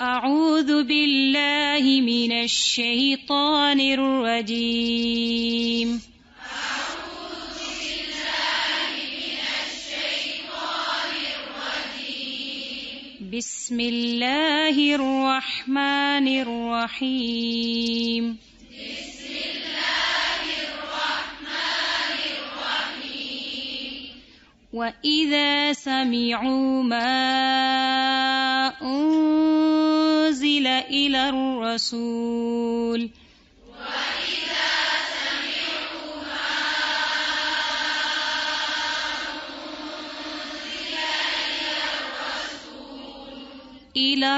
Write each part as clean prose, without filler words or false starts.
أعوذ بالله من الشيطان الرجيم. بسم الله الرحمن الرحيم. وإذا سمعوا ما أنزل إلى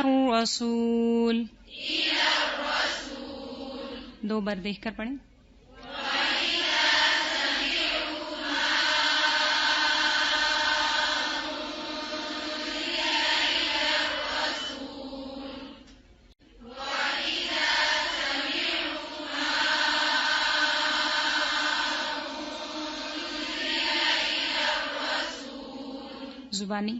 الرسول دو بار دیکھ کر پڑھیں. زبانی.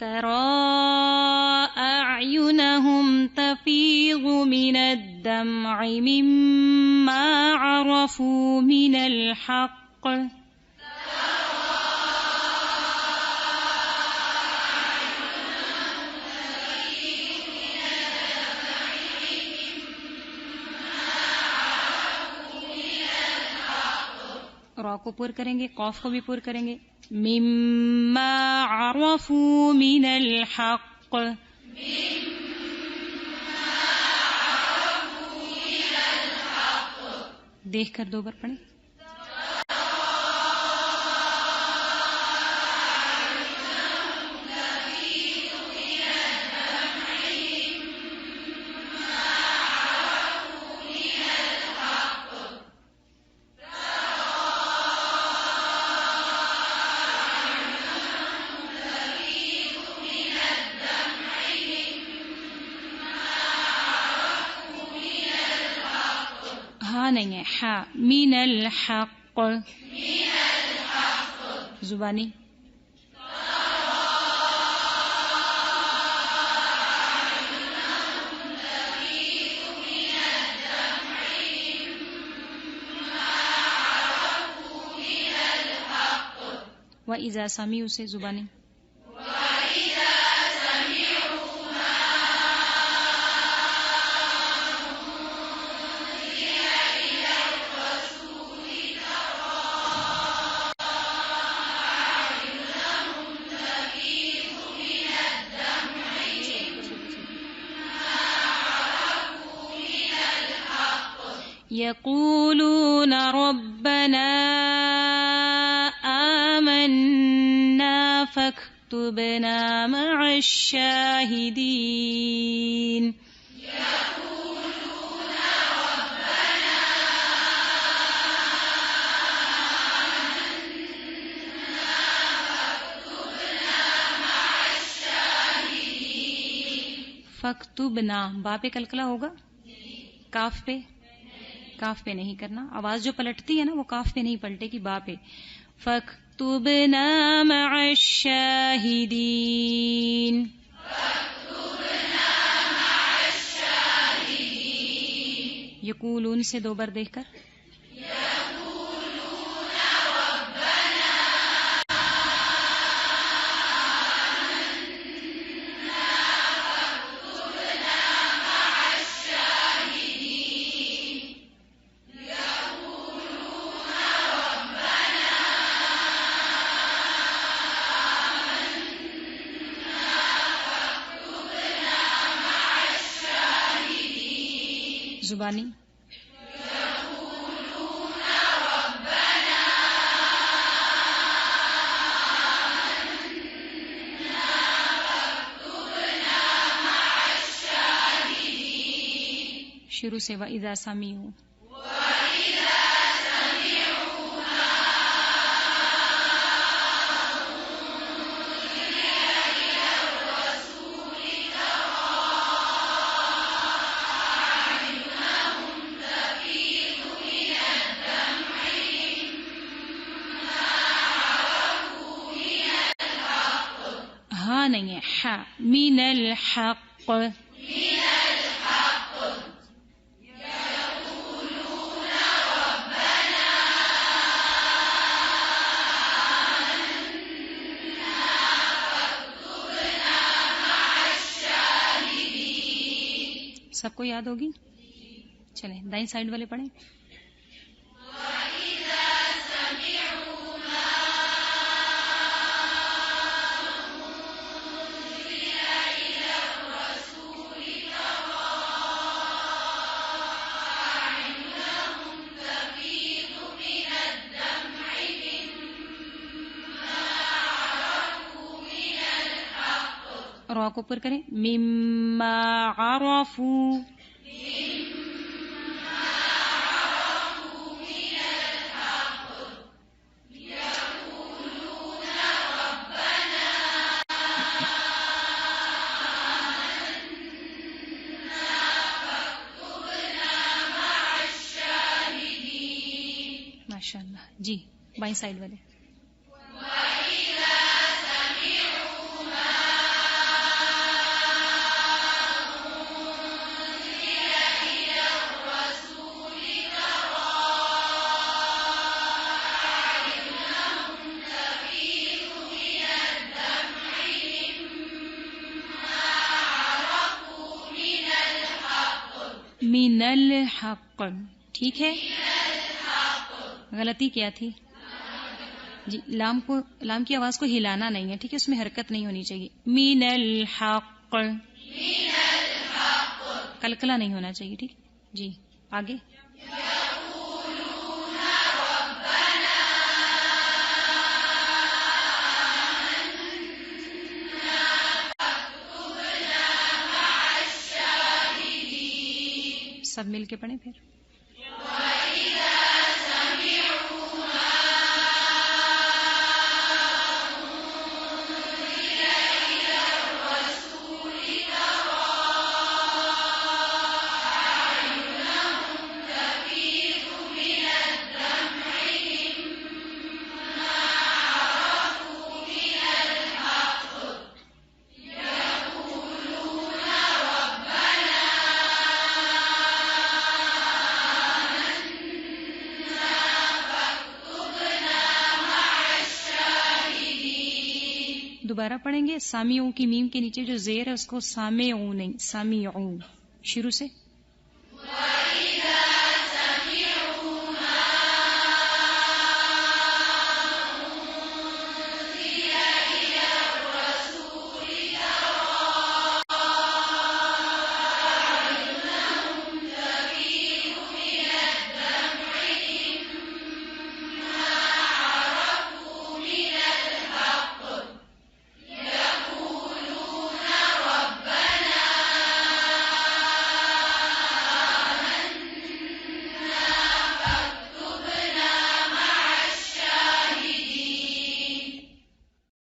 ترى أعينهم تفيض من الدمع مما عرفوا من الحق را کو پر کریں گے، قاف کو بھی پر کریں گے. مما عرفوا من الحق. دیکھ کر دو بار پڑھیں. ہاں نہیں ہے، ہا. من الحق. زبانی. وَإِذَا سَمِعُوا سے زبانی. يقولون ربنا آمنا فاكتبنا مع الشاهدين. فاکتبنا با پہ کلکلا ہوگا، کاف پہ نہیں کرنا. آواز جو پلٹتی ہے نا وہ کاف پہ نہیں پلٹے گی، با پہ. فاکتبنا مع الشاہدین. یقولون سے دو بار دیکھ کر. زبانی. شروع سے وَإِذَا سَمِعُوا. من الحق سب کو یاد ہوگی. چلیں دائیں سائڈ والے پڑھیں. را کو اوپر کریں. مما عرفوا ماشاء اللہ. جی بائیں سائڈ والے. من الحق. ٹھیک ہے. غلطی کیا تھی؟ جی لام کی آواز کو ہلانا نہیں ہے. ٹھیک ہے. اس میں حرکت نہیں ہونی چاہیے. من الحق. کلکلا نہیں ہونا چاہیے. ٹھیک. جی آگے. سب مل کے پڑھیں پھر. دوبارہ پڑھیں گے. سامعوں کی میم کے نیچے جو زیر ہے اس کو سامعوں نہیں سامعوں. شروع سے